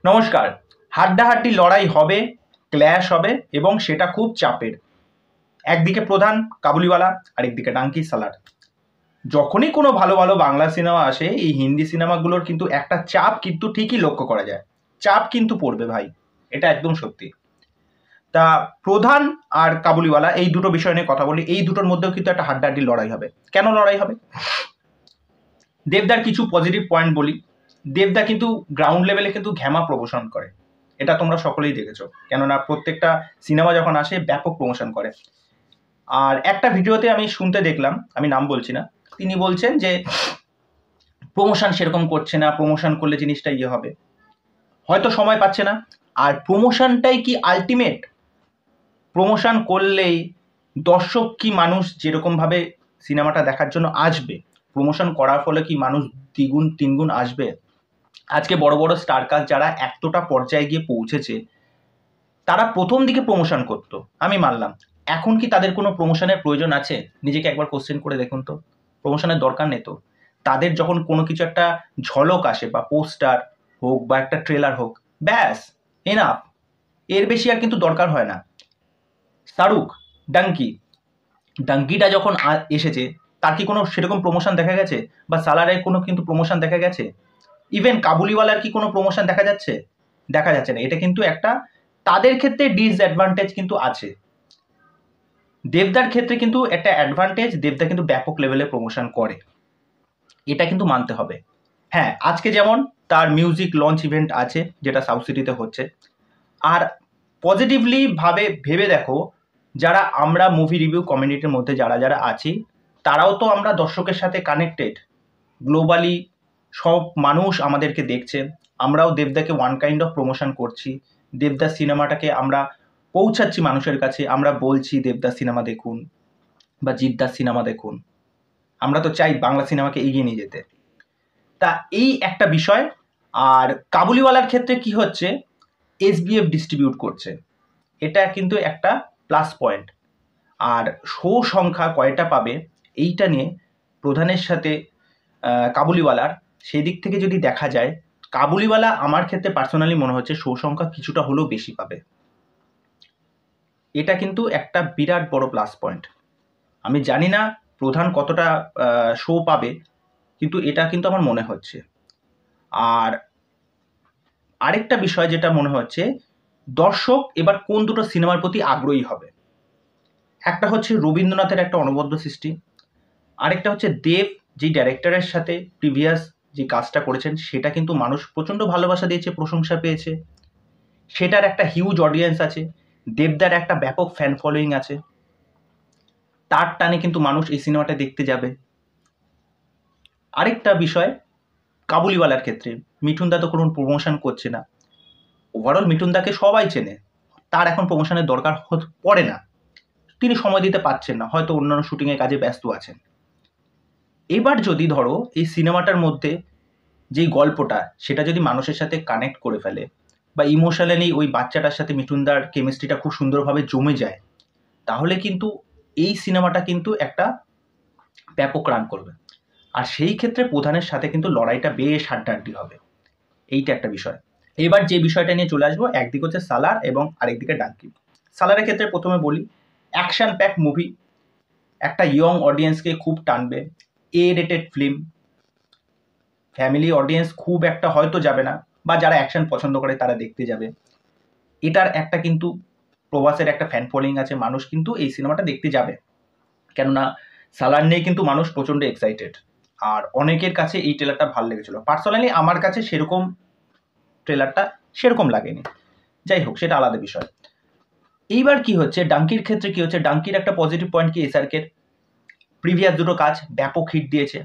নমস্কার। হাড্ডাহাড্ডি লড়াই হবে, ক্ল্যাশ হবে এবং সেটা খুব চাপের। একদিকে প্রধান কাবুলিওয়ালা, আরেকদিকে ডাঙ্কি সালার। যখনই কোনো ভালো ভালো বাংলা সিনেমা আসে, এই হিন্দি সিনেমাগুলোর কিন্তু একটা চাপ কিন্তু ঠিকই লক্ষ্য করা যায়। চাপ কিন্তু পড়বে ভাই, এটা একদম সত্যি। তা প্রধান আর কাবুলিওয়ালা এই দুটো বিষয় নিয়ে কথা বলি। এই দুটোর মধ্যেও কিন্তু একটা হাড্ডাহাড্ডি লড়াই হবে। কেন লড়াই হবে? দেবদার কিছু পজিটিভ পয়েন্ট বলি। দেবদা কিন্তু গ্রাউন্ড লেভেলে কিন্তু ঘ্যামা প্রমোশন করে, এটা তোমরা সকলেই দেখেছো। কেননা প্রত্যেকটা সিনেমা যখন আসে ব্যাপক প্রমোশন করে। আর একটা ভিডিওতে আমি শুনতে দেখলাম, আমি নাম বলছি না, তিনি বলছেন যে প্রমোশন সেরকম করছে না, প্রমোশন করলে জিনিসটা ইয়ে হবে, হয়তো সময় পাচ্ছে না। আর প্রমোশনটাই কি আলটিমেট? প্রমোশন করলেই দর্শক কি মানুষ যেরকমভাবে সিনেমাটা দেখার জন্য আসবে, প্রমোশন করার ফলে কি মানুষ দ্বিগুণ তিনগুণ আসবে? আজকে বড় বড় স্টার কাস্ট যারা এতটা পর্যায়ে গিয়ে পৌঁছেছে, তারা প্রথম দিকে প্রমোশন করতো, আমি মানলাম। এখন কি তাদের কোনো প্রমোশনের প্রয়োজন আছে? নিজেকে একবার কোশ্চেন করে দেখুন তো। প্রমোশনের দরকার নেই তো। তাদের যখন কোনো কিছু একটা ঝলক আসে, বা পোস্টার হোক বা একটা ট্রেলার হোক, ব্যাস এনাফ। এর বেশি আর কিন্তু দরকার হয় না। শাহরুখ, ডাঙ্কিটা যখন এসেছে, তার কি কোনো সেরকম প্রমোশন দেখা গেছে? বা সালারের কোনো কিন্তু প্রমোশন দেখা গেছে? ইভেন কাবুলিওয়ালার কি কোনো প্রমোশন দেখা যাচ্ছে? দেখা যাচ্ছে না। এটা কিন্তু একটা তাদের ক্ষেত্রে ডিসঅ্যাডভান্টেজ কিন্তু আছে। দেবদার ক্ষেত্রে কিন্তু একটা অ্যাডভান্টেজ, দেবদা কিন্তু ব্যাপক লেভেলে প্রমোশন করে, এটা কিন্তু মানতে হবে। হ্যাঁ, আজকে যেমন তার মিউজিক লঞ্চ ইভেন্ট আছে, যেটা সাউথ সিটিতে হচ্ছে। আর পজিটিভলি ভেবে দেখো, যারা আমরা মুভি রিভিউ কমিউনিটির মধ্যে যারা যারা আছি, তারাও তো আমরা দর্শকের সাথে কানেক্টেড। গ্লোবালি সব মানুষ আমাদেরকে দেখছে। আমরাও দেবদাকে ওয়ান কাইন্ড অফ প্রমোশন করছি। দেবদাস সিনেমাটাকে আমরা পৌঁছাচ্ছি মানুষের কাছে। আমরা বলছি দেবদাস সিনেমা দেখুন বা জিদ্দাস সিনেমা দেখুন। আমরা তো চাই বাংলা সিনেমাকে এগিয়ে নিয়ে যেতে। তা এই একটা বিষয়। আর কাবুলিওয়ালার ক্ষেত্রে কি হচ্ছে, এসবিএফ ডিস্ট্রিবিউট করছে, এটা কিন্তু একটা প্লাস পয়েন্ট। আর শো সংখ্যা কয়টা পাবে এইটা নিয়ে প্রধানের সাথে কাবুলিওয়ালার সেই দিক থেকে যদি দেখা যায়, কাবুলিওয়ালা আমার ক্ষেত্রে পার্সোনালি মনে হচ্ছে শো সংখ্যা কিছুটা হলেও বেশি পাবে। এটা কিন্তু একটা বিরাট বড় প্লাস পয়েন্ট। আমি জানি না প্রধান কতটা শো পাবে, কিন্তু এটা কিন্তু আমার মনে হচ্ছে। আর আরেকটা বিষয় যেটা মনে হচ্ছে, দর্শক এবার কোন দুটো সিনেমার প্রতি আগ্রহী হবে। একটা হচ্ছে রবীন্দ্রনাথের একটা অনবদ্য সৃষ্টি, আরেকটা হচ্ছে দেব, যে ডাইরেক্টরের সাথে প্রিভিয়াস যে কাজটা করেছেন সেটা কিন্তু মানুষ প্রচণ্ড ভালোবাসা দিয়েছে, প্রশংসা পেয়েছে, সেটার একটা হিউজ অডিয়েন্স আছে। দেবদার একটা ব্যাপক ফ্যান ফলোয়িং আছে, তার টানে কিন্তু মানুষ এই সিনেমাটা দেখতে যাবে। আরেকটা বিষয়, কাবুলিওয়ালার ক্ষেত্রে মিঠুনদা তো কোনো প্রমোশন করছে না। ওভারঅল মিঠুনদাকে সবাই চেনে, তার এখন প্রমোশনের দরকার পড়ে না। তিনি সময় দিতে পারছেন না, হয়তো অন্যান্য শুটিংয়ের কাজে ব্যস্ত আছেন। এবার যদি ধরো এই সিনেমাটার মধ্যে যেই গল্পটা, সেটা যদি মানুষের সাথে কানেক্ট করে ফেলে, বা ইমোশনালি ওই বাচ্চাটার সাথে মিঠুনদার কেমিস্ট্রিটা খুব সুন্দরভাবে জমে যায়, তাহলে কিন্তু এই সিনেমাটা কিন্তু একটা ব্যাপক রান করবে। আর সেই ক্ষেত্রে প্রধানের সাথে কিন্তু লড়াইটা বেশ হাড্ডাহাড্ডি হবে। এইটা একটা বিষয়। এবার যে বিষয়টা নিয়ে চলে আসবো, একদিকে হচ্ছে সালার এবং আরেকদিকে ডাঙ্কি। সালারের ক্ষেত্রে প্রথমে বলি, অ্যাকশন প্যাক মুভি, একটা ইয়ং অডিয়েন্সকে খুব টানবে। এ রেটেড ফিল্ম, ফ্যামিলি অডিয়েন্স খুব একটা হয়তো যাবে না, বা যারা অ্যাকশন পছন্দ করে তারা দেখতে যাবে। এটার একটা কিন্তু প্রবাসের একটা ফ্যান ফলোয়িং আছে, মানুষ কিন্তু এই সিনেমাটা দেখতে যাবে। কেননা সালার নিয়ে কিন্তু মানুষ প্রচণ্ড এক্সাইটেড। আর অনেকের কাছে এই ট্রেলারটা ভালো লেগেছিল। পার্সোনালি আমার কাছে সেরকম ট্রেলারটা সেরকম লাগেনি। যাই হোক, সেটা আলাদা বিষয়। এইবার কি হচ্ছে, ডাঙ্কির ক্ষেত্রে কি হচ্ছে, ডাঙ্কির একটা পজিটিভ পয়েন্ট কি, এসআরকের প্রিভিয়াস দুটো কাজ ব্যাপক হিট দিয়েছে।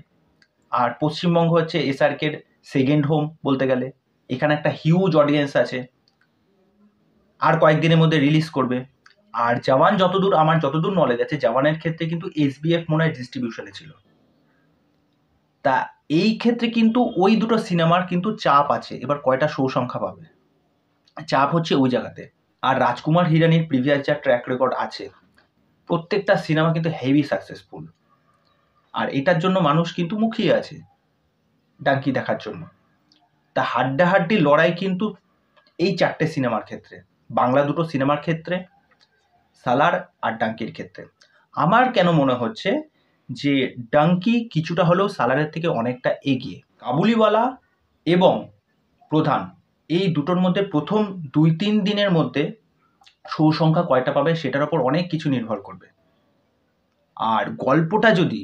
আর পশ্চিমবঙ্গ হচ্ছে এসআরকের সেকেন্ড হোম বলতে গেলে। এখানে একটা হিউজ অডিয়েন্স আছে, আর কয়েকদিনের মধ্যে রিলিজ করবে। আর জওয়ান আমার যতদূর নলেজ আছে, জওয়ানের ক্ষেত্রে কিন্তু এসবিএফ মনে হয় ডিস্ট্রিবিউশনে ছিল। তা এই ক্ষেত্রে কিন্তু ওই দুটো সিনেমার কিন্তু চাপ আছে। এবার কয়টা শো সংখ্যা পাবে, চাপ হচ্ছে ওই জায়গাতে। আর রাজকুমার হিরানির প্রিভিয়াস যা ট্র্যাক রেকর্ড আছে, প্রত্যেকটা সিনেমা কিন্তু হেভি সাকসেসফুল। আর এটার জন্য মানুষ কিন্তু মুখিয়ে আছে ডাঙ্কি দেখার জন্য। তা হাড্ডাহাড্ডি লড়াই কিন্তু এই 4টে সিনেমার ক্ষেত্রে, বাংলা দুটো সিনেমার ক্ষেত্রে, সালার আর ডাঙ্কির ক্ষেত্রে। আমার কেন মনে হচ্ছে যে ডাঙ্কি কিছুটা হলেও সালারের থেকে অনেকটা এগিয়ে। কাবুলিওয়ালা এবং প্রধান এই দুটোর মধ্যে প্রথম 2-3 দিনের মধ্যে শো সংখ্যা কয়টা পাবে সেটার ওপর অনেক কিছু নির্ভর করবে। আর গল্পটা যদি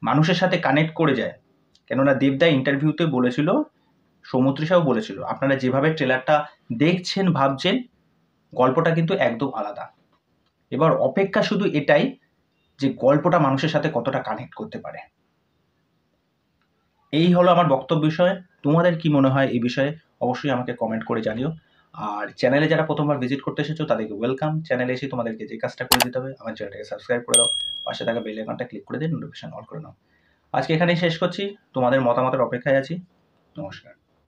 মানুষের সাথে কানেক্ট করে যায়, কেননা দেবদা ইন্টারভিউতে বলেছিল, সৌমিত্রিষাও বলেছিল, আপনারা যেভাবে ট্রেলারটা দেখছেন ভাবছেন গল্পটা কিন্তু একদম আলাদা। এবার অপেক্ষা শুধু এটাই যে গল্পটা মানুষের সাথে কতটা কানেক্ট করতে পারে। এই হলো আমার বক্তব্য বিষয়। তোমাদের কি মনে হয় এই বিষয়ে অবশ্যই আমাকে কমেন্ট করে জানিও। আর চ্যানেলে যারা প্রথমবার ভিজিট করতে এসেছো তাদেরকে ওয়েলকাম। চ্যানেলে এসে তোমাদেরকে যে কাজটা করে দিতে হবে, আমার চ্যানেলটাকে সাবস্ক্রাইব করে দাও, পাশে থাকা বেল আইকনটা ক্লিক করে দিয়ে নোটিফিকেশন অল করে নাও। আজকে এখানেই শেষ করছি, তোমাদের মতামতের অপেক্ষায় আছি। নমস্কার।